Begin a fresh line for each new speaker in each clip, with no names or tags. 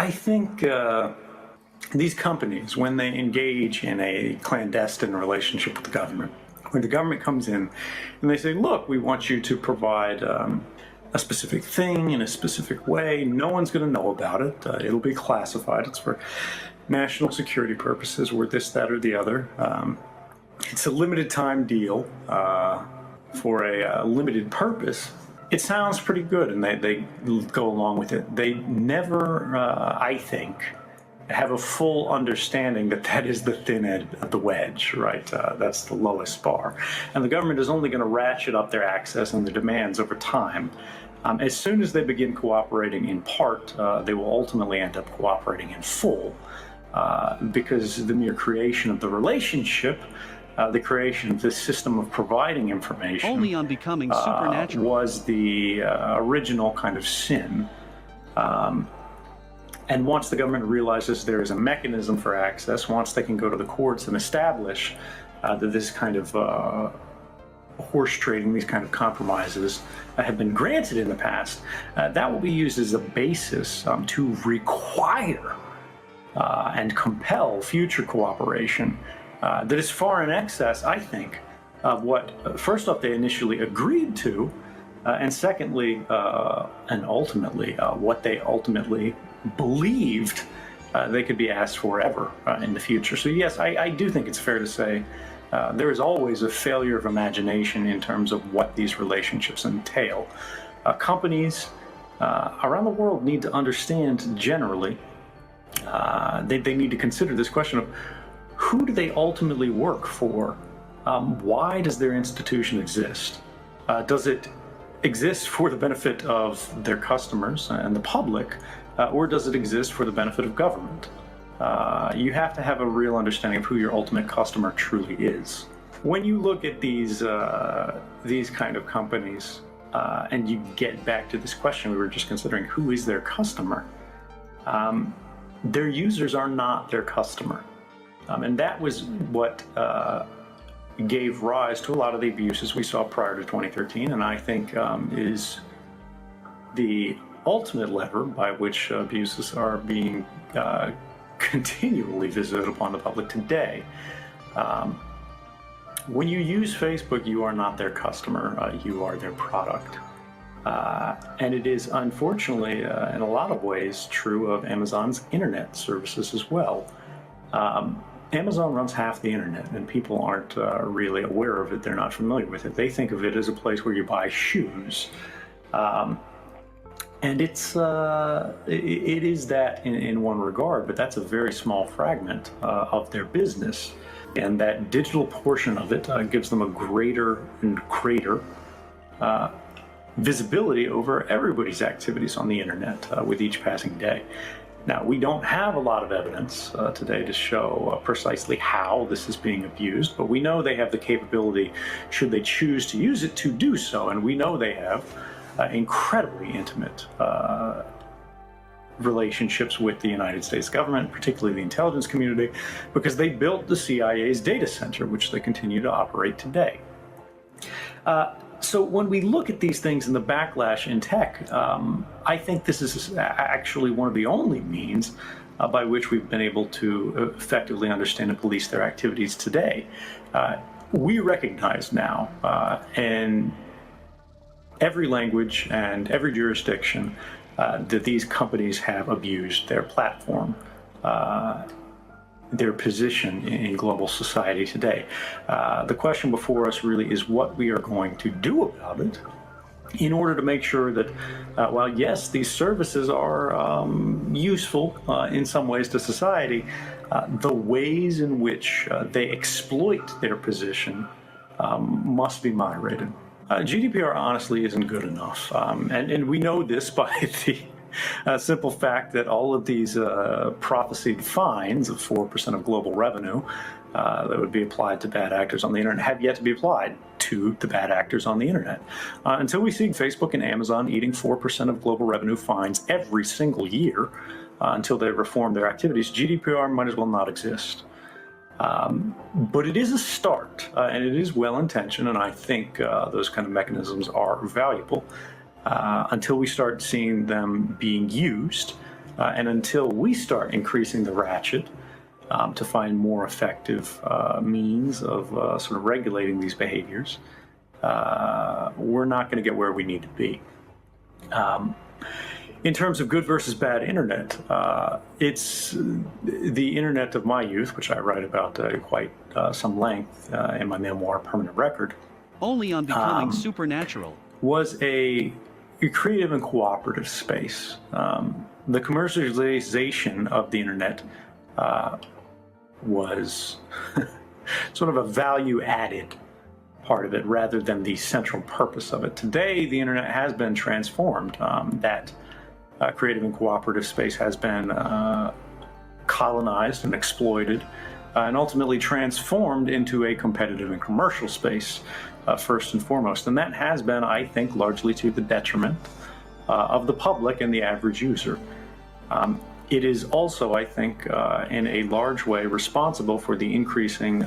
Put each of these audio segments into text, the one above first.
I think these companies, when they engage in a clandestine relationship with the government, when the government comes in and they say, look, we want you to provide a specific thing in a specific way, no one's going to know about it. It'll be classified. It's for national security purposes, or this, that, or the other. It's a limited time deal for a limited purpose. It sounds pretty good, and they go along with it. They never, I think, have a full understanding that that is the thin end of the wedge, right? That's the lowest bar. And the government is only going to ratchet up their access and their demands over time. As soon as they begin cooperating in part, they will ultimately end up cooperating in full, because the mere creation of the relationship, the creation of this system of providing information
only on becoming supernatural
was the original kind of sin. And once the government realizes there is a mechanism for access, once they can go to the courts and establish that this kind of horse trading, these kind of compromises have been granted in the past, that will be used as a basis to require and compel future cooperation that is far in excess, I think, of what, first off, they initially agreed to, and secondly, and ultimately, what they ultimately believed they could be asked for ever in the future. So yes, I do think it's fair to say there is always a failure of imagination in terms of what these relationships entail. Companies around the world need to understand generally, they need to consider this question of who do they ultimately work for? Why does their institution exist? Does it exist for the benefit of their customers and the public, or does it exist for the benefit of government? You have to have a real understanding of who your ultimate customer truly is. When you look at these kind of companies, and you get back to this question we were just considering, who is their customer? Their users are not their customer. And that was what gave rise to a lot of the abuses we saw prior to 2013, and I think is the ultimate lever by which abuses are being continually visited upon the public today. When you use Facebook, you are not their customer, you are their product. And it is unfortunately, in a lot of ways, true of Amazon's internet services as well. Amazon runs half the internet, and people aren't really aware of it. They're not familiar with it. They think of it as a place where you buy shoes. And it is that in one regard, but that's a very small fragment of their business. And that digital portion of it gives them a greater and greater visibility over everybody's activities on the internet with each passing day. Now, we don't have a lot of evidence today to show precisely how this is being abused, but we know they have the capability, should they choose to use it, to do so. And we know they have incredibly intimate relationships with the United States government, particularly the intelligence community, because they built the CIA's data center, which they continue to operate today. So when we look at these things in the backlash in tech, I think this is actually one of the only means by which we've been able to effectively understand and police their activities today. We recognize now in every language and every jurisdiction that these companies have abused their platform, their position in global society today. The question before us really is what we are going to do about it in order to make sure that while yes, these services are useful in some ways to society, the ways in which they exploit their position must be moderated. GDPR honestly isn't good enough, and we know this by the simple fact that all of these prophesied fines of 4% of global revenue that would be applied to bad actors on the internet have yet to be applied to the bad actors on the internet. Until we see Facebook and Amazon eating 4% of global revenue fines every single year, until they reform their activities, GDPR might as well not exist. But it is a start, and it is well-intentioned, and I think those kind of mechanisms are valuable until we start seeing them being used And until we start increasing the ratchet to find more effective means of sort of regulating these behaviors, we're not going to get where we need to be. In terms of good versus bad internet, it's the internet of my youth, which I write about quite some length in my memoir, Permanent Record,
Only on Becoming Supernatural.
was a creative and cooperative space. The commercialization of the internet was sort of a value-added part of it rather than the central purpose of it. Today, the internet has been transformed. That creative and cooperative space has been colonized and exploited and ultimately transformed into a competitive and commercial space, first and foremost. And that has been, I think, largely to the detriment of the public and the average user. It is also, I think, in a large way responsible for the increasing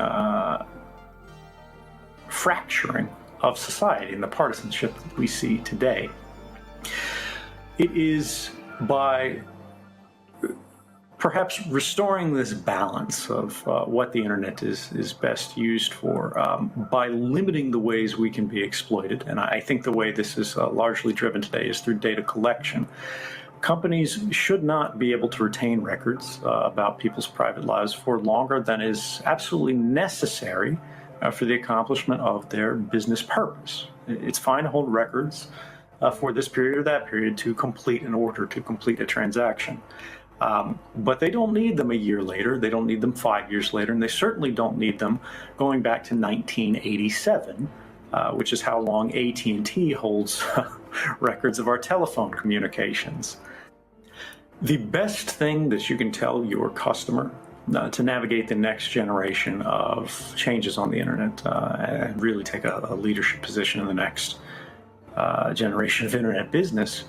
fracturing of society and the partisanship that we see today. It is by perhaps restoring this balance of what the internet is best used for, by limiting the ways we can be exploited. And I think the way this is largely driven today is through data collection. Companies should not be able to retain records about people's private lives for longer than is absolutely necessary for the accomplishment of their business purpose. It's fine to hold records for this period or that period to complete an order, to complete a transaction. But they don't need them a year later, they don't need them 5 years later, and they certainly don't need them going back to 1987, which is how long AT&T holds records of our telephone communications. The best thing that you can tell your customer to navigate the next generation of changes on the internet and really take a leadership position in the next generation of internet business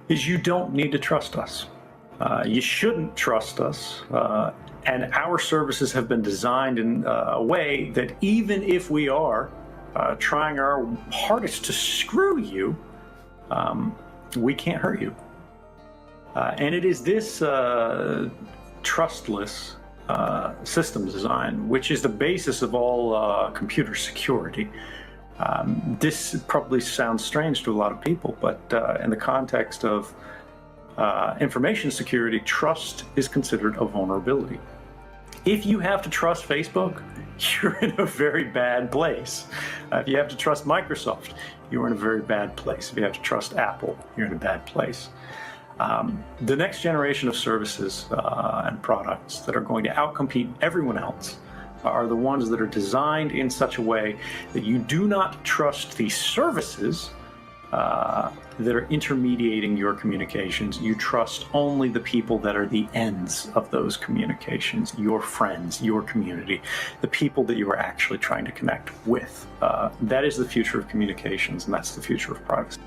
is you don't need to trust us. You shouldn't trust us. And our services have been designed in a way that even if we are trying our hardest to screw you, we can't hurt you. And it is this trustless system design which is the basis of all computer security. This probably sounds strange to a lot of people, but in the context of information security, trust is considered a vulnerability. If you have to trust Facebook, you're in a very bad place. If you have to trust Microsoft, you're in a very bad place. If you have to trust Apple, you're in a bad place. The next generation of services and products that are going to outcompete everyone else are the ones that are designed in such a way that you do not trust the services that are intermediating your communications. You trust only the people that are the ends of those communications, your friends, your community, the people that you are actually trying to connect with. That is the future of communications, and that's the future of privacy.